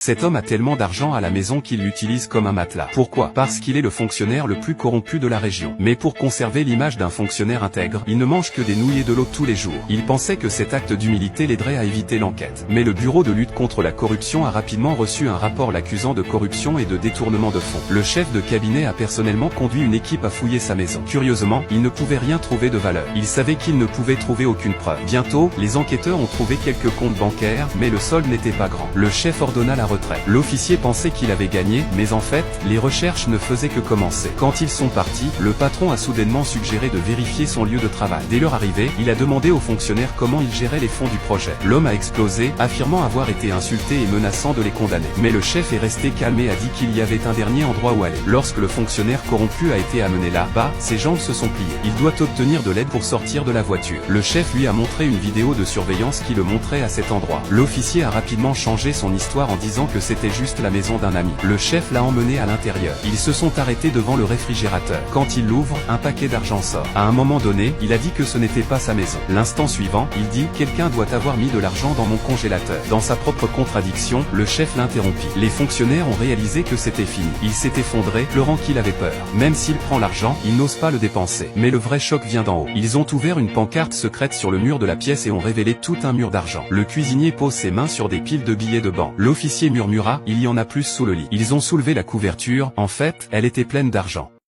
Cet homme a tellement d'argent à la maison qu'il l'utilise comme un matelas. Pourquoi? Parce qu'il est le fonctionnaire le plus corrompu de la région. Mais pour conserver l'image d'un fonctionnaire intègre, il ne mange que des nouilles et de l'eau tous les jours. Il pensait que cet acte d'humilité l'aiderait à éviter l'enquête. Mais le bureau de lutte contre la corruption a rapidement reçu un rapport l'accusant de corruption et de détournement de fonds. Le chef de cabinet a personnellement conduit une équipe à fouiller sa maison. Curieusement, il ne pouvait rien trouver de valeur. Il savait qu'il ne pouvait trouver aucune preuve. Bientôt, les enquêteurs ont trouvé quelques comptes bancaires, mais le solde n'était pas grand. Le chef ordonna la retraite. L'officier pensait qu'il avait gagné, mais en fait, les recherches ne faisaient que commencer. Quand ils sont partis, le patron a soudainement suggéré de vérifier son lieu de travail. Dès leur arrivée, il a demandé au fonctionnaire comment il gérait les fonds du projet. L'homme a explosé, affirmant avoir été insulté et menaçant de les condamner. Mais le chef est resté calme et a dit qu'il y avait un dernier endroit où aller. Lorsque le fonctionnaire corrompu a été amené là-bas, ses jambes se sont pliées. Il doit obtenir de l'aide pour sortir de la voiture. Le chef lui a montré une vidéo de surveillance qui le montrait à cet endroit. L'officier a rapidement changé son histoire en disant que c'était juste la maison d'un ami. Le chef l'a emmené à l'intérieur. Ils se sont arrêtés devant le réfrigérateur. Quand il l'ouvre, un paquet d'argent sort. À un moment donné, il a dit que ce n'était pas sa maison. L'instant suivant, il dit « Quelqu'un doit avoir mis de l'argent dans mon congélateur ». Dans sa propre contradiction, le chef l'interrompit. Les fonctionnaires ont réalisé que c'était fini. Il s'est effondré, pleurant qu'il avait peur. Même s'il prend l'argent, il n'ose pas le dépenser. Mais le vrai choc vient d'en haut. Ils ont ouvert une pancarte secrète sur le mur de la pièce et ont révélé tout un mur d'argent. Le cuisinier pose ses mains sur des piles de billets de banque. L'officier murmura « Il y en a plus sous le lit ». Ils ont soulevé la couverture, en fait, elle était pleine d'argent.